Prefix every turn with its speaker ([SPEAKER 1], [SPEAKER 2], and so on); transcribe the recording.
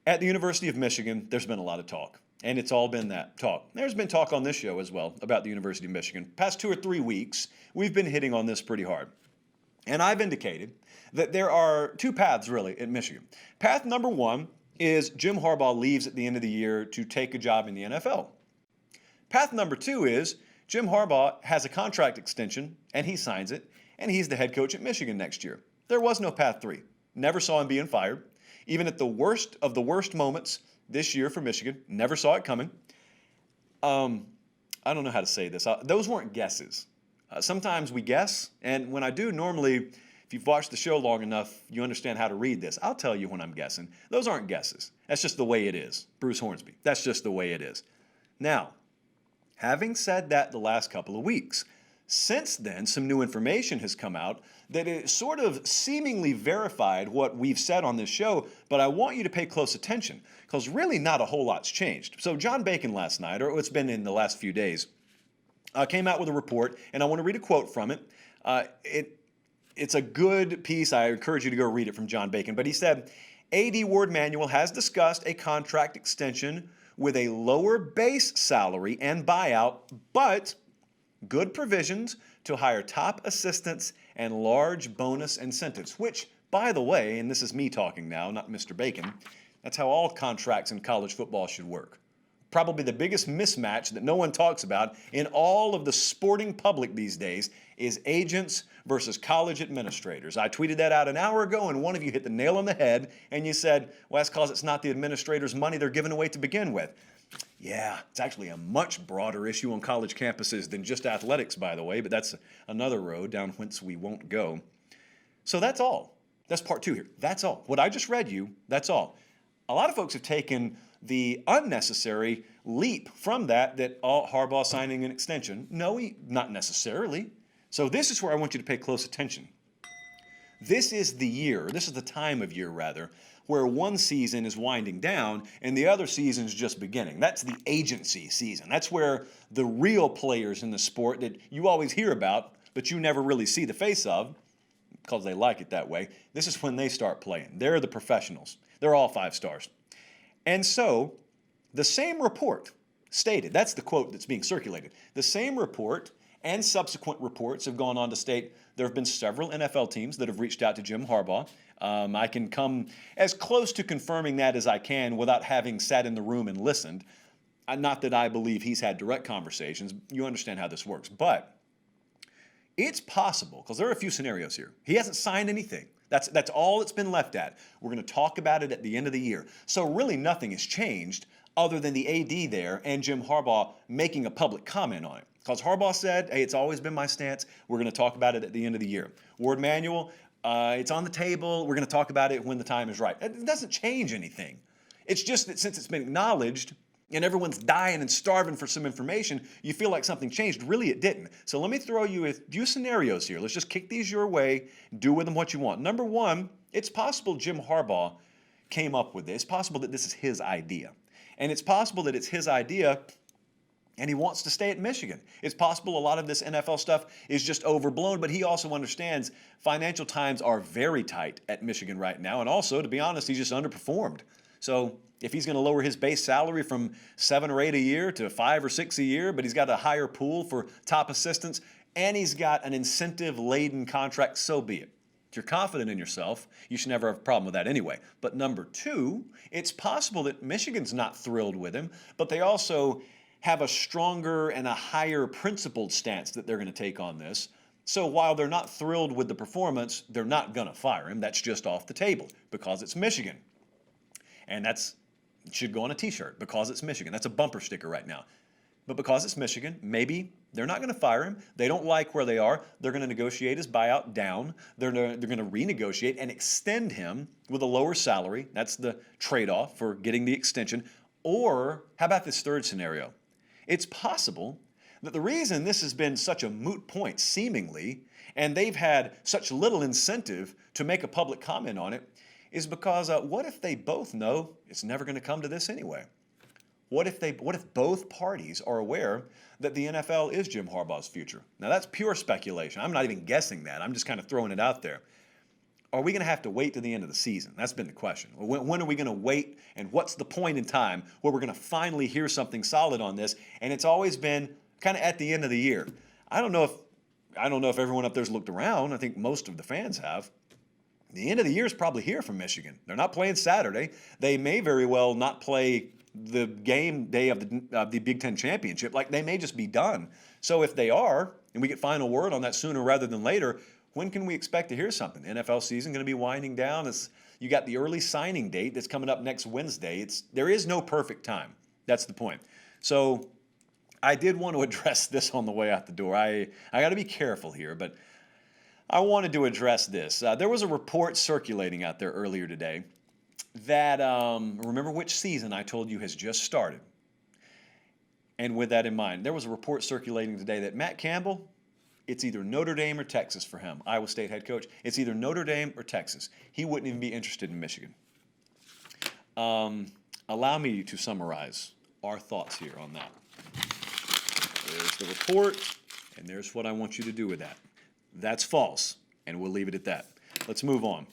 [SPEAKER 1] At the University of Michigan, there's been a lot of talk, and it's all been that talk. There's been talk on this show as well about the University of Michigan. Past 2 or 3 weeks, we've been hitting on this pretty hard. And I've indicated that there are two paths really at Michigan. Path number one is Jim Harbaugh leaves at the end of the year to take a job in the NFL. Path number two is Jim Harbaugh has a contract extension and he signs it, and he's the head coach at Michigan next year. There was no path three. Never saw him being fired. Even at the worst of the worst moments this year for Michigan, never saw it coming. I don't know how to say this. Those weren't guesses. Sometimes we guess, and when I do, normally, if you've watched the show long enough, you understand how to read this. I'll tell you when I'm guessing. Those aren't guesses. That's just the way it is. Bruce Hornsby. That's just the way it is. Now, having said that the last couple of weeks, since then, some new information has come out that it sort of seemingly verified what we've said on this show, but I want you to pay close attention because really not a whole lot's changed. So John Bacon last night, or it's been in the last few days, came out with a report, and I want to read a quote from it. It's a good piece. I encourage you to go read it from John Bacon. But he said, A.D. Ward Manuel has discussed a contract extension with a lower base salary and buyout, but good provisions to hire top assistants and large bonus incentives, which, by the way, and this is me talking now, not Mr. Bacon, that's how all contracts in college football should work. Probably the biggest mismatch that no one talks about in all of the sporting public these days is agents versus college administrators. I tweeted that out an hour ago, and one of you hit the nail on the head, and you said, well, that's because it's not the administrators' money they're giving away to begin with. Yeah, it's actually a much broader issue on college campuses than just athletics, by the way, but that's another road down whence we won't go. So that's all. That's part two here. That's all. What I just read you, that's all. A lot of folks have taken the unnecessary leap from that Harbaugh signing an extension. No, not necessarily. So this is where I want you to pay close attention. This is the time of year rather, where one season is winding down and the other season is just beginning. That's the agency season. That's where the real players in the sport that you always hear about, but you never really see the face of, because they like it that way, this is when they start playing. They're the professionals. They're all 5 stars. And so the same report stated, that's the quote that's being circulated, the same report and subsequent reports have gone on to state there have been several NFL teams that have reached out to Jim Harbaugh. I can come as close to confirming that as I can without having sat in the room and listened. Not that I believe he's had direct conversations. You understand how this works. But it's possible, because there are a few scenarios here. He hasn't signed anything. That's all it's been left at. We're going to talk about it at the end of the year. So really nothing has changed other than the AD there and Jim Harbaugh making a public comment on it. Because Harbaugh said, hey, it's always been my stance. We're going to talk about it at the end of the year. Ward Manuel, it's on the table. We're going to talk about it when the time is right. It doesn't change anything. It's just that since it's been acknowledged and everyone's dying and starving for some information, you feel like something changed. Really, it didn't. So let me throw you a few scenarios here. Let's just kick these your way. Do with them what you want. Number one, it's possible Jim Harbaugh came up with this. It's possible that this is his idea. And it's possible that it's his idea and he wants to stay at Michigan. It's possible a lot of this NFL stuff is just overblown, but he also understands financial times are very tight at Michigan right now. And also, to be honest, he's just underperformed. So if he's going to lower his base salary from 7 or 8 a year to 5 or 6 a year, but he's got a higher pool for top assistants, and he's got an incentive-laden contract, so be it. If you're confident in yourself, you should never have a problem with that anyway. But number two, it's possible that Michigan's not thrilled with him, but they also have a stronger and a higher principled stance that they're going to take on this. So while they're not thrilled with the performance, they're not going to fire him. That's just off the table because it's Michigan. And it should go on a t-shirt because it's Michigan. That's a bumper sticker right now. But because it's Michigan, maybe they're not going to fire him. They don't like where they are. They're going to negotiate his buyout down. They're going to renegotiate and extend him with a lower salary. That's the trade-off for getting the extension. Or how about this third scenario? It's possible that the reason this has been such a moot point, seemingly, and they've had such little incentive to make a public comment on it, is because what if they both know it's never going to come to this anyway? What if both parties are aware that the NFL is Jim Harbaugh's future? Now that's pure speculation. I'm not even guessing that. I'm just kind of throwing it out there. are we going to have to wait to the end of the season? That's been the question. When are we going to wait, and what's the point in time where we're going to finally hear something solid on this? And it's always been kind of at the end of the year. I don't know if everyone up there's looked around. I think most of the fans have. The end of the year is probably here for Michigan. They're not playing Saturday. They may very well not play the game day of the Big Ten Championship. Like, they may just be done. So if they are, and we get final word on that sooner rather than later, when can we expect to hear something? The NFL season going to be winding down. You got the early signing date that's coming up next Wednesday. There is no perfect time. That's the point. So I did want to address this on the way out the door. I got to be careful here, but I wanted to address this. There was a report circulating out there earlier today that, remember which season I told you has just started. And with that in mind, there was a report circulating today that Matt Campbell, it's either Notre Dame or Texas for him, Iowa State head coach. It's either Notre Dame or Texas. He wouldn't even be interested in Michigan. Allow me to summarize our thoughts here on that. There's the report, and there's what I want you to do with that. That's false, and we'll leave it at that. Let's move on.